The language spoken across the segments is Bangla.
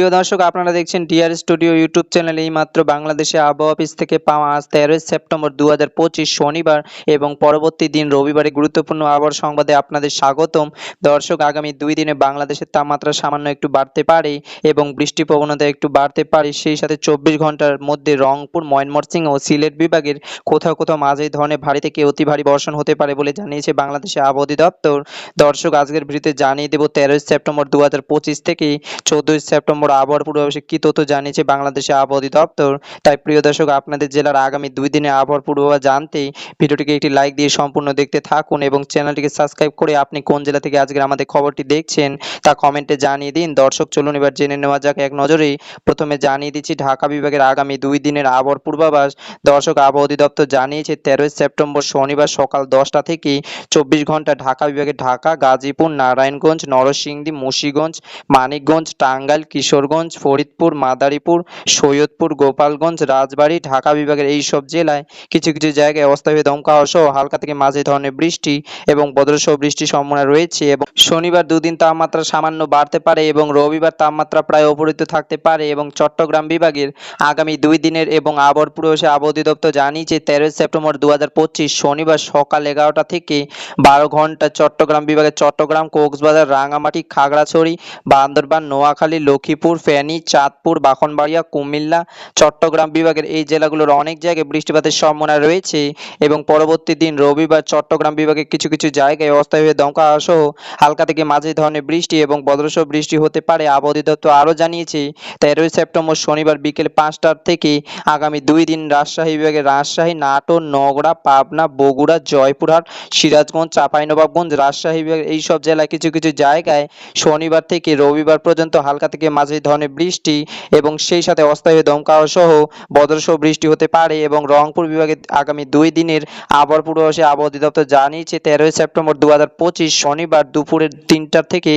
প্রিয় দর্শক, আপনারা দেখছেন ডিআর স্টুডিও ইউটিউব চ্যানেল। এইমাত্র বাংলাদেশে আবহাওয়া অফিস থেকে পাওয়া আজ 13 সেপ্টেম্বর 2025 শনিবার এবং পরবর্তী দিন রবিবারে গুরুত্বপূর্ণ আবহাওয়ার সংবাদে আপনাদের স্বাগতম। দর্শক, আগামী 2 দিনে বাংলাদেশের তাপমাত্রা সামান্য একটু বাড়তে পারে এবং বৃষ্টির প্রবণতা একটু বাড়তে পারে। সেই সাথে 24 ঘন্টার মধ্যে রংপুর, ময়মনসিংহ ও সিলেট বিভাগের কোথাও কোথাও মাঝারি ধরনের ভারী থেকে অতি ভারী বর্ষণ হতে পারে বলে জানিয়েছে বাংলাদেশের আবহাওয়া অধিদপ্তর। দর্শক, আজকের ভিডিওতে জানিয়ে দেব 13 সেপ্টেম্বর 2025 থেকে 14 সেপ্টেম্বর আবহাওয়ার পূর্বাভাসে কি তথ্য জানিয়েছে বাংলাদেশের আবহাওয়া অধিদপ্তর। তাই প্রিয় দর্শক, আপনাদের জেলার আগামী 2 দিনের আবহাওয়ার পূর্বাভাস জানতে ভিডিওটিকে একটি লাইক দিয়ে সম্পূর্ণ দেখতে থাকুন এবং চ্যানেলটিকে সাবস্ক্রাইব করে আপনি কোন জেলা থেকে আজকের আমাদের খবরটি দেখছেন তা কমেন্টে জানিয়ে দিন। দর্শক, চলুন এবার জেনে নেওয়া যাক এক নজরেই। প্রথমে জানিয়ে দিচ্ছি ঢাকা বিভাগের আগামী 2 দিনের আবহাওয়ার পূর্বাভাস। দর্শক, আবহাওয়া অধিদপ্তর জানিয়েছে 13 সেপ্টেম্বর শনিবার সকাল 10টা থেকে 24 ঘন্টা ঢাকা বিভাগের ঢাকা, গাজীপুর, নারায়ণগঞ্জ, নরসিংদী, মুন্সিগঞ্জ, মানিকগঞ্জ, টাঙ্গাইল, কিশোরগঞ্জ, ফরিদপুর, মাদারীপুর, সৈয়দপুর, গোপালগঞ্জ, রাজবাড়ী, ঢাকা বিভাগের এই সব জেলায় কিছু কিছু জায়গায় অস্থায়ী দমকা সহ হালকা থেকে মাঝারি ধরনের বৃষ্টি এবং বজ্রসহ বৃষ্টির সম্ভাবনা রয়েছে এবং শনিবার দুদিন তাপমাত্রা সামান্য বাড়তে পারে এবং রবিবার তাপমাত্রা প্রায় অপরিবর্তিত থাকতে পারে। এবং চট্টগ্রাম বিভাগের আগামী 2 দিনের এবং আবহাওয়ার পূর্বাভাসে আবহাওয়া অধিদপ্তর জানিয়েছে 13 সেপ্টেম্বর 2025 শনিবার সকাল 11টা থেকে 12 ঘন্টা চট্টগ্রাম বিভাগের চট্টগ্রাম, কক্সবাজার, রাঙামাটি, খাগড়াছড়ি, বান্দরবান, নোয়াখালী, লক্ষ্মীপুর, ফেনী, চাঁদপুর, ব্রাহ্মণবাড়িয়া, কুমিল্লা, চট্টগ্রাম বিভাগের এই জেলাগুলোর অনেক জায়গায় বৃষ্টিপাতের সম্ভাবনা রয়েছে এবং পরবর্তী দিন রবিবার চট্টগ্রাম বিভাগের কিছু কিছু জায়গায় অস্থায়ীভাবে দমকা সহ হালকা থেকে মাঝারি ধরনের বৃষ্টি এবং বজ্রসহ বৃষ্টি হতে পারে। আবহাওয়া অধিদপ্তর আরও জানিয়েছে 13 সেপ্টেম্বর শনিবার বিকেল 5টা থেকে আগামী 2 দিন রাজশাহী বিভাগের রাজশাহী, নাটোর, নওগাঁ, পাবনা, বগুড়া, জয়পুরহাট, সিরাজগঞ্জ, চাঁপাইনবাবগঞ্জ, রাজশাহী বিভাগের এই সব জেলায় কিছু কিছু জায়গায় শনিবার থেকে রবিবার পর্যন্ত হালকা থেকে মাঝারি ধরনের বৃষ্টি এবং সেই সাথে অস্থায়ী দমকা সহ বজ্রসহ বৃষ্টি হতে পারে। এবং রংপুর বিভাগে আগামী 2 দিনের আবহাওয়ার পূর্বাভাসে আবহাওয়া অধিদপ্তর জানিয়েছে 13 সেপ্টেম্বর 2025 শনিবার দুপুরের 3টা থেকে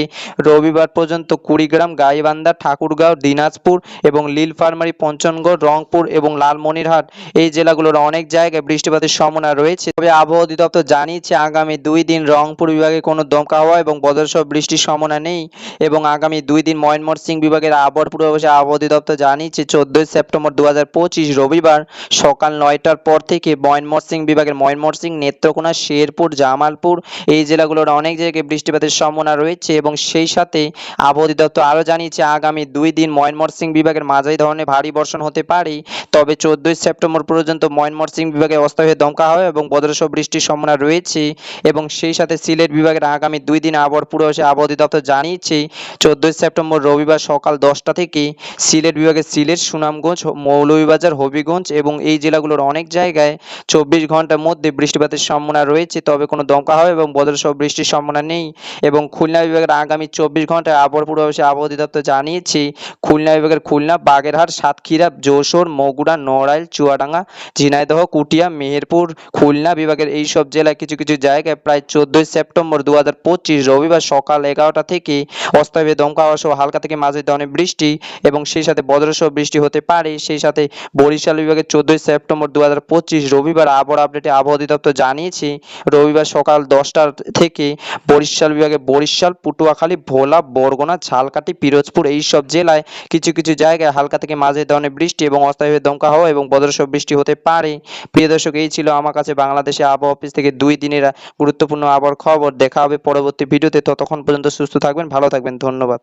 রবিবার পর্যন্ত কুড়িগ্রাম, গাইবান্ধা, ঠাকুরগাঁও, দিনাজপুর এবং নীলফামারী, পঞ্চগড়, রংপুর এবং লালমনিরহাট এই জেলাগুলোর অনেক জায়গায় বৃষ্টিপাতের সম্ভাবনা রয়েছে। তবে আবহাওয়া অধিদপ্তর জানিয়েছে আগামী 2 দিন রংপুর বিভাগে কোনো দমকা হাওয়া এবং বজ্রসহ বৃষ্টির সম্ভাবনা নেই। এবং আগামী 2 দিন ময়মনসিংহ বিভাগের আবহাওয়ার পূর্বাভাসে আবহাওয়া অধিদপ্তর জানিয়েছে 14 সেপ্টেম্বর 2025 রবিবার সকাল 9টার পর থেকে ময়মনসিংহ বিভাগের ময়মনসিংহ, নেত্রকোনা, শেরপুর, জামালপুর এই জেলাগুলোর অনেক জায়গায় বৃষ্টিপাতের সম্ভাবনা রয়েছে এবং সেই সাথে আবহাওয়া অধিদপ্তর আরও জানিয়েছে আগামী 2 দিন ময়মনসিংহ বিভাগের মাঝারি ধরনের ভারী বর্ষণ হতে পারে। তবে 14 সেপ্টেম্বর পর্যন্ত ময়মনসিংহ বিভাগে অস্থায়ী দমকা হয় এবং বজ্রসহ বৃষ্টির সম্ভাবনা রয়েছে এবং সেই সাথে সিলেট বিভাগের আগামী 2 দিন আবহাওয়ার পূর্বাভাসে আবহাওয়া অধিদপ্তর জানিয়েছে 14 সেপ্টেম্বর রবিবার সকাল 10টা থেকে সিলেট বিভাগের সিলেট, সুনামগঞ্জ, মৌলভীবাজার, হবিগঞ্জ এবং এই জেলাগুলোর অনেক জায়গায় 24 ঘন্টার মধ্যে বৃষ্টিপাতের সম্ভাবনা রয়েছে, তবে কোনো দমকা হয় এবং বজ্রসহ বৃষ্টির সম্ভাবনা নেই। এবং খুলনা বিভাগের আগামী 24 ঘন্টায় আবহাওয়ার পূর্বাভাসে আবহাওয়া অধিদপ্তর জানিয়েছে খুলনা বিভাগের খুলনা, বাগেরহাট, সাতক্ষীরা, যশোর, বগুড়া, নড়াইল, চুয়াডাঙ্গা, ঝিনাইদহ, কুটিয়া, মেহেরপুর, খুলনা বিভাগের এই সব জেলায় কিছু কিছু জায়গায় প্রায় 14 সেপ্টেম্বর 2025 রবিবার সকাল 11টা থেকে অস্থায়ী দমকা হাওয়া সহ হালকা থেকে মাঝারি ধরনের বৃষ্টি এবং সেই সাথে বজ্রসহ বৃষ্টি হতে পারে। সেই সাথে বরিশাল বিভাগের 14 সেপ্টেম্বর 2025 রবিবার আবহাওয়া আপডেটে আবহাওয়া অধিদপ্তর জানিয়েছে রবিবার সকাল 10টা থেকে বরিশাল বিভাগে বরিশাল, পটুয়াখালী, ভোলা, বরগুনা, ঝালকাঠি, পিরোজপুর এই সব জেলায় কিছু কিছু জায়গায় হালকা থেকে মাঝারি ধরনের বৃষ্টি এবং অস্থায়ী দমকা হাওয়া এবং বজ্রসহ বৃষ্টি হতে পারে। প্রিয় দর্শক, এই ছিল আমার কাছে বাংলাদেশে আবহাওয়া অফিস থেকে 2 দিনের গুরুত্বপূর্ণ আবহাওয়ার খবর। দেখা হবে পরবর্তী ভিডিওতে, ততক্ষণ পর্যন্ত সুস্থ থাকবেন, ভালো থাকবেন, ধন্যবাদ।